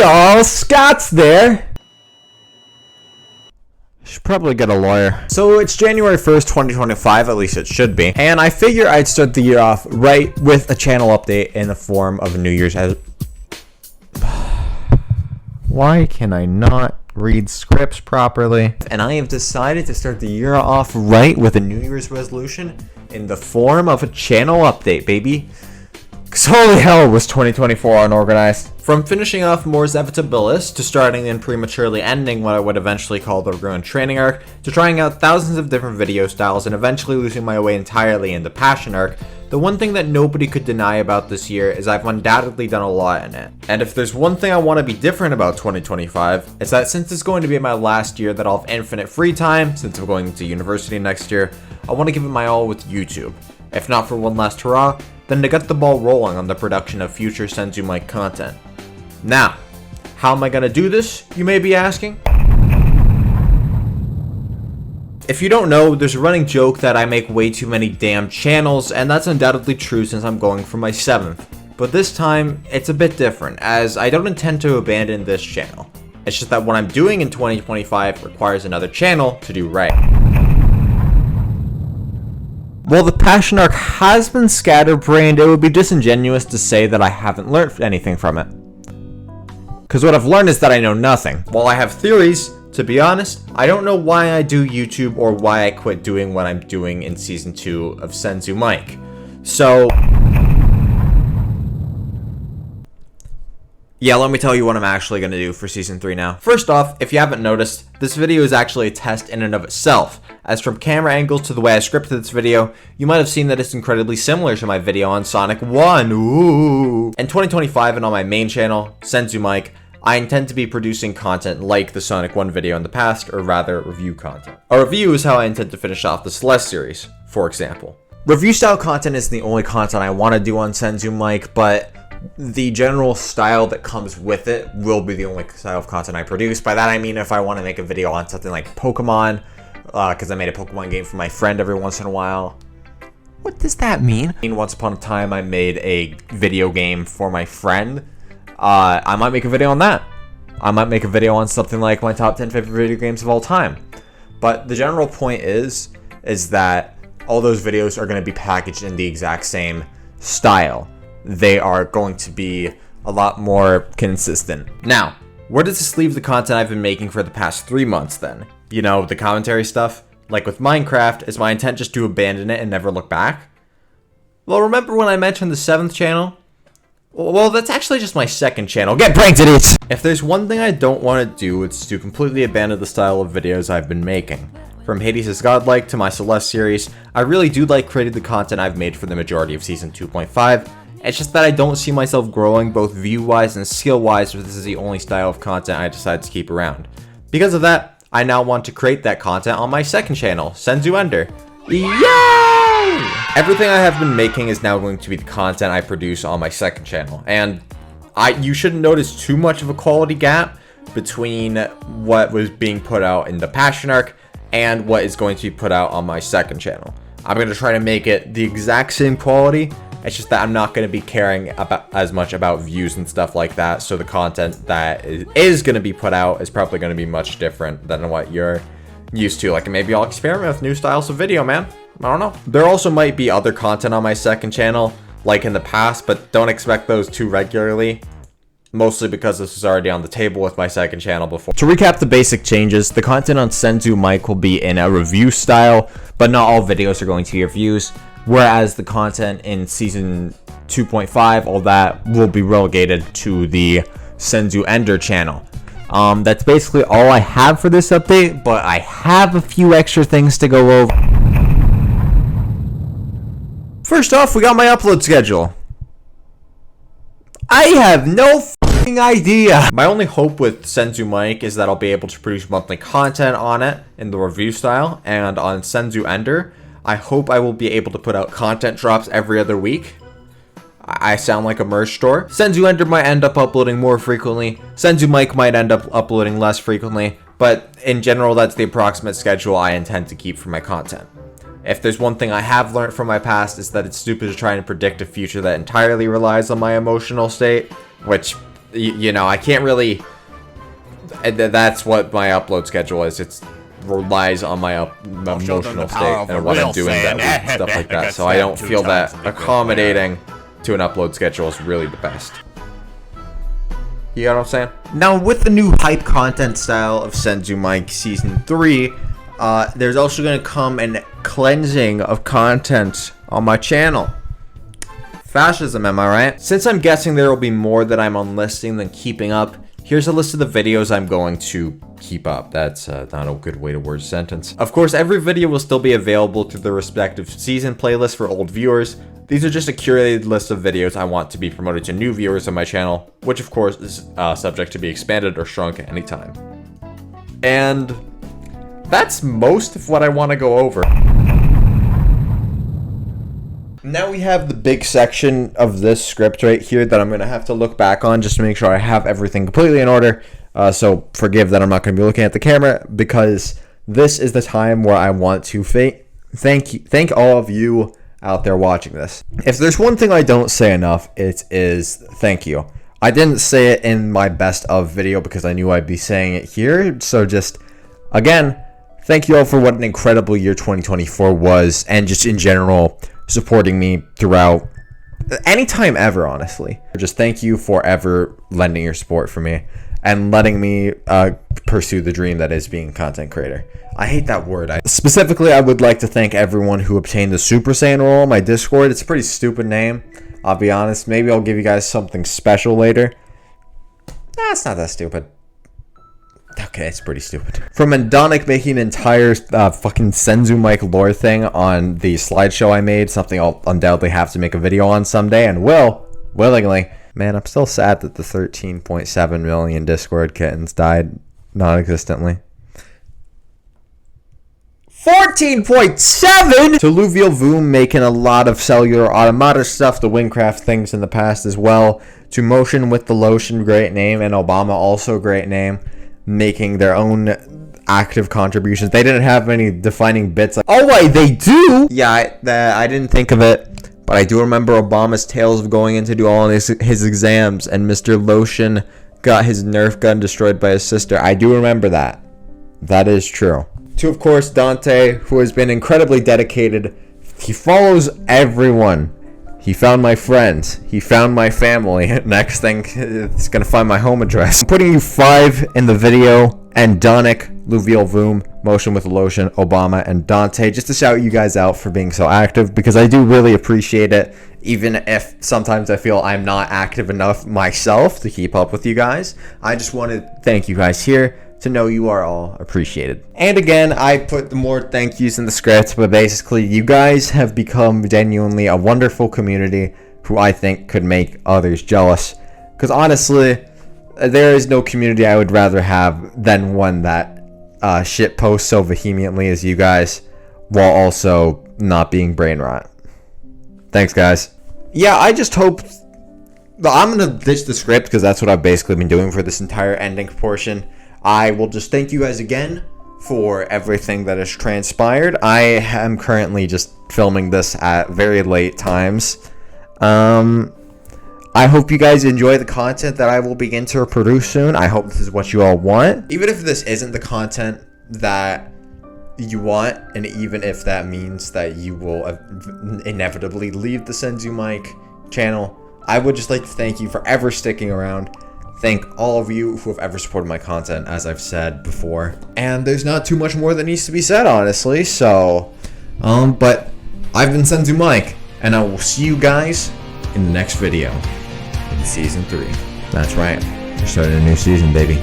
y'all, Scott's there. Should probably get a lawyer. So it's January 1st, 2025, at least it should be. And I figure I'd start the year off right with a channel update in the form of a New Year's. Why can I not read scripts properly? And I have decided to start the year off right with a New Year's resolution in the form of a channel update, baby. Cause holy hell was 2024 unorganized. From finishing off Mors Evitabilis to starting and prematurely ending what I would eventually call the Ruin training arc, to trying out thousands of different video styles and eventually losing my way entirely in the Passion arc, the one thing that nobody could deny about this year is I've undoubtedly done a lot in it. And if there's one thing I want to be different about 2025, it's that since it's going to be my last year that I'll have infinite free time, since I'm going to university next year, I want to give it my all with YouTube. If not for one last hurrah, then to get the ball rolling on the production of future SenzuMike content. Now, how am I gonna do this, you may be asking? If you don't know, there's a running joke that I make way too many damn channels, and that's undoubtedly true since I'm going for my 7th. But this time, it's a bit different, as I don't intend to abandon this channel. It's just that what I'm doing in 2025 requires another channel to do right. While the Passion arc has been scatterbrained, it would be disingenuous to say that I haven't learned anything from it. Because what I've learned is that I know nothing. While I have theories, to be honest, I don't know why I do YouTube or why I quit doing what I'm doing in Season 2 of SenzuMike. So yeah, let me tell you what I'm actually going to do for Season 3 now. First off, if you haven't noticed, this video is actually a test in and of itself, as from camera angles to the way I scripted this video, you might have seen that it's incredibly similar to my video on Sonic 1, ooh! In 2025 and on my main channel, SenzuMike, I intend to be producing content like the Sonic 1 video in the past, or rather, review content. A review is how I intend to finish off the Celeste series, for example. Review style content is the only content I want to do on SenzuMike, but the general style that comes with it will be the only style of content I produce. By that I mean if I want to make a video on something like Pokemon, because I made a Pokemon game for my friend every once in a while. What does that mean? Once upon a time I made a video game for my friend. I might make a video on that. I might make a video on something like my top 10 favorite video games of all time. But the general point is that all those videos are going to be packaged in the exact same style. They are going to be a lot more consistent. Now, where does this leave the content I've been making for the past 3 months then? You know, the commentary stuff? Like with Minecraft, is my intent just to abandon it and never look back? Well, remember when I mentioned the 7th channel? Well, that's actually just my 2nd channel. Get pranked, idiots! If there's one thing I don't want to do, it's to completely abandon the style of videos I've been making. From Hades is Godlike to my Celeste series, I really do like creating the content I've made for the majority of Season 2.5. It's just that I don't see myself growing both view-wise and skill-wise if this is the only style of content I decide to keep around. Because of that, I now want to create that content on my 2nd channel, SenzuEnder. Yay! Everything I have been making is now going to be the content I produce on my 2nd channel, and you shouldn't notice too much of a quality gap between what was being put out in the Passion arc and what is going to be put out on my 2nd channel. I'm going to try to make it the exact same quality. It's just that I'm not going to be caring about as much about views and stuff like that, so the content that is going to be put out is probably going to be much different than what you're used to. Like, maybe I'll experiment with new styles of video, man. I don't know. There also might be other content on my 2nd channel, like in the past, but don't expect those too regularly. Mostly because this was already on the table with my 2nd channel before. To recap the basic changes, the content on SenzuMike will be in a review style, but not all videos are going to be reviews. Whereas the content in Season 2.5, all that will be relegated to the SenzuEnder channel. That's basically all I have for this update, but I have a few extra things to go over. First off, we got my upload schedule. I have no f***ing idea. My only hope with SenzuMike is that I'll be able to produce monthly content on it in the review style, and on SenzuEnder, I hope I will be able to put out content drops every other week. I sound like a merch store. SenzuEnder might end up uploading more frequently. SenzuMike might end up uploading less frequently. But in general, that's the approximate schedule I intend to keep for my content. If there's one thing I have learned from my past, is that it's stupid to try and predict a future that entirely relies on my emotional state. Which, you know, I can't really, that's what my upload schedule is. It relies on my emotional state and what I'm doing that week, stuff like that. So I don't feel that accommodating to an upload schedule is really the best. You know what I'm saying? Now, with the new hype content style of SenzuMike Season 3, there's also going to come a cleansing of content on my channel. Fascism, am I right? Since I'm guessing there will be more that I'm unlisting than keeping up, here's a list of the videos I'm going to keep up. That's not a good way to word a sentence. Of course, every video will still be available through the respective season playlists for old viewers. These are just a curated list of videos I want to be promoted to new viewers on my channel, which of course is subject to be expanded or shrunk at any time. And that's most of what I want to go over. Now we have the big section of this script right here that I'm going to have to look back on just to make sure I have everything completely in order. So forgive that I'm not going to be looking at the camera, because this is the time where I want to thank all of you out there watching this. If there's one thing I don't say enough, it is thank you. I didn't say it in my best of video because I knew I'd be saying it here. So just, again, thank you all for what an incredible year 2024 was, and just in general supporting me throughout any time ever, honestly. Just thank you for ever lending your support for me and letting me pursue the dream that is being a content creator. I hate that word. Specifically, I would like to thank everyone who obtained the Super Saiyan role on my Discord. It's a pretty stupid name, I'll be honest. Maybe I'll give you guys something special later. Nah, it's not that stupid. Okay, it's pretty stupid. From Endonic making an entire fucking SenzuMike lore thing on the slideshow I made, something I'll undoubtedly have to make a video on someday, and will, willingly. Man, I'm still sad that the 13.7 million Discord kittens died non-existently. 14.7! To Lowe Voom making a lot of cellular automata stuff, the Wingcraft things in the past as well. To Motion with the Lotion, great name, and Obama, also great name, making their own active contributions. They didn't have any defining bits. Oh wait, they do? Yeah, I didn't think of it, but I do remember Obama's tales of going in to do all his exams, and Mr. Lotion got his Nerf gun destroyed by his sister. I do remember that. That is true. To, of course, Dante, who has been incredibly dedicated. He follows everyone. He found my friends. He found my family. Next thing, it's gonna find my home address. I'm putting you 5 in the video. Endonic, Lowe Voom, Motion with the Lotion, Obama, and Dante. Just to shout you guys out for being so active, because I do really appreciate it. Even if sometimes I feel I'm not active enough myself to keep up with you guys. I just want to thank you guys here, to know you are all appreciated. And again, I put the more thank yous in the script, but basically you guys have become genuinely a wonderful community who I think could make others jealous. Because honestly, there is no community I would rather have than one that shit posts so vehemently as you guys, while also not being brain rot. Thanks, guys. Yeah, I just hope... I'm going to ditch the script because that's what I've basically been doing for this entire ending portion. I will just thank you guys again for everything that has transpired. I am currently just filming this at very late times. I hope you guys enjoy the content that I will begin to produce soon. I hope this is what you all want. Even if this isn't the content that you want, and even if that means that you will inevitably leave the SenzuMike channel, I would just like to thank you for ever sticking around. Thank all of you who have ever supported my content, as I've said before. And there's not too much more that needs to be said, honestly, so... but I've been SenzuMike, and I will see you guys in the next video in Season 3. That's right, we're starting a new season, baby.